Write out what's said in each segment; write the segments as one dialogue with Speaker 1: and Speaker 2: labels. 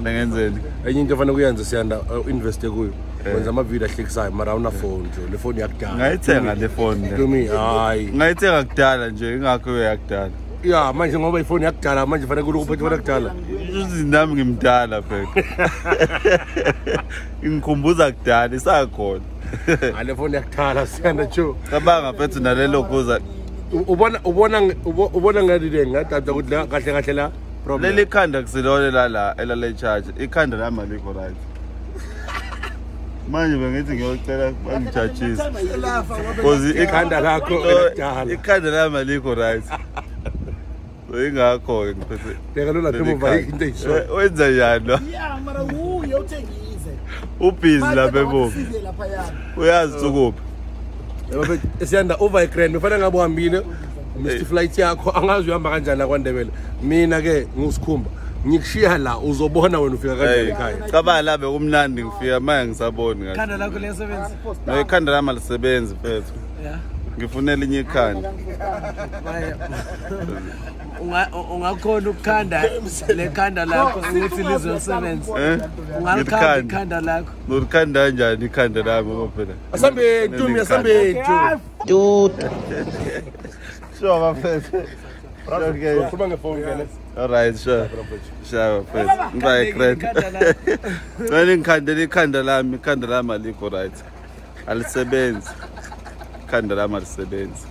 Speaker 1: Ngenzeni.
Speaker 2: Enye into efanele kuyenza siyanda invest kuyo. Wenza ama video ahlekisayo mara una phone nje. Le phone yakudala.
Speaker 1: Ngayithenga le phone.
Speaker 2: Kimi hayi.
Speaker 1: Ngayithenga kudala nje ingakho yakudala.
Speaker 2: Ya manje ngoba iphone yakudala manje fanele ukuphethe phone yakudala.
Speaker 1: Nami ngimdala phela. Ingikhumbuza kudala isakhona.
Speaker 2: Ale phone yakudala siyanda cho.
Speaker 1: Cabanga phethu nalelo kuza.
Speaker 2: Ubona ngathi ngathatha ukuthi la kahle kahle la problem.
Speaker 1: Leli khanda kusilole la elale charge. Ikhanda lami alikho right. Manje bengithi ngiyocela bangijudges. Because
Speaker 2: ikhanda lakho elidala.
Speaker 1: Ikhanda lami alikho right. Ingakho ke ngiphethe.
Speaker 2: Bheka lona themba into eyisho.
Speaker 1: Wenza njalo.
Speaker 3: Yeah, mara uye uthengise.
Speaker 1: Ubhizi lapha ebovu. Uyazi ukuphi.
Speaker 2: Siyanda over grand ufanele ngabe uhambile Mr flight yakho angazi uhamba kanjani la kwaNdebele. Mina ke ngisikhumba ngikushiya la uzobona wena ufika kanjani ekhaya.
Speaker 1: Cabanga la bekumnandi ngifika manje ngisaboni kahle.
Speaker 3: Ikhanda lakho liyasebenza.
Speaker 1: No ikhanda lami alisebenzi mfethu.
Speaker 3: Yeah.
Speaker 1: Ngifunela inye ikhanda.
Speaker 3: Ungakhona ukukhanda lekhanda lakho ukuthi lizosebenza. Ungakhanda ikhanda lakho.
Speaker 1: Ngikhanda kanjani ikhanda lami ngoba phela.
Speaker 2: Asambe Ntumi asambe
Speaker 3: Dude.
Speaker 1: Sure mfethu. Okay.
Speaker 2: Ukhuluma ngefone ke.
Speaker 1: All right, sure. Sure mfethu. Ngibaya great. Wena ngikhanda ikhanda lami alikho right. Alisebenzi. Ikhanda lami alisebenzi.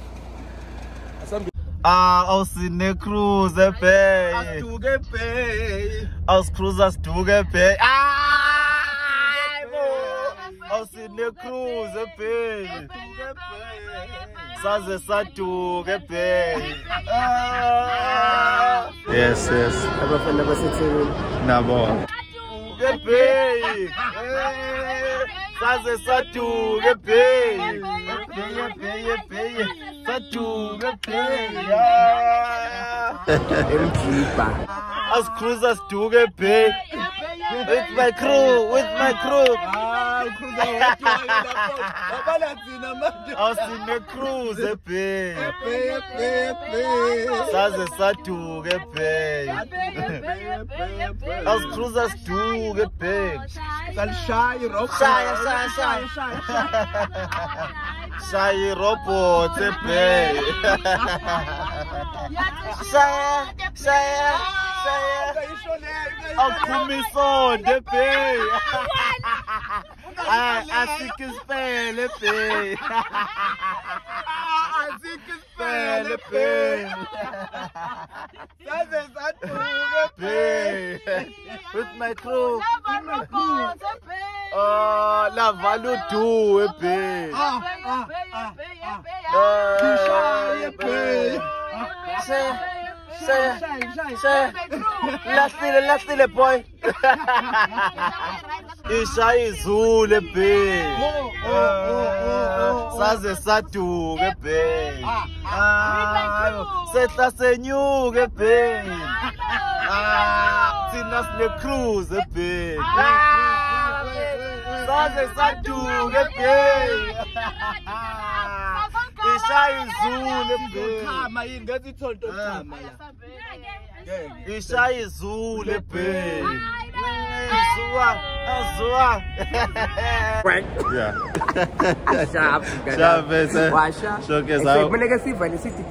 Speaker 1: Awusine cruise bay.
Speaker 2: Astuke pay.
Speaker 1: Cruise astuke pay. Awusine cruise bay. Saze saduke pay. Yes.
Speaker 3: Abafana baseThekwini.
Speaker 1: Nabo. Pay. Saze saduke pay. Pay. Saduke pay. As cruisers do get paid. With my crew. I was in the cruise pay. Saze satu get paid. As cruisers do get paid. Shy robot pay. Akumiso de pay. I think it's fair pay. Pay. With my crew. La value do pay. Say, lastly, boy. Isha izule pay. Saze satu pay. Setla senyu pay. Tinas le cruise pay. Saze satu pay. Isha izule pay.
Speaker 3: Khama yini ngathi ithonto khama la.
Speaker 1: Isha izule pay. Azua. Yeah.
Speaker 3: Sharp.
Speaker 1: Sharp.
Speaker 3: Washa.
Speaker 1: Showcase out.
Speaker 3: Mina ke siva nesithi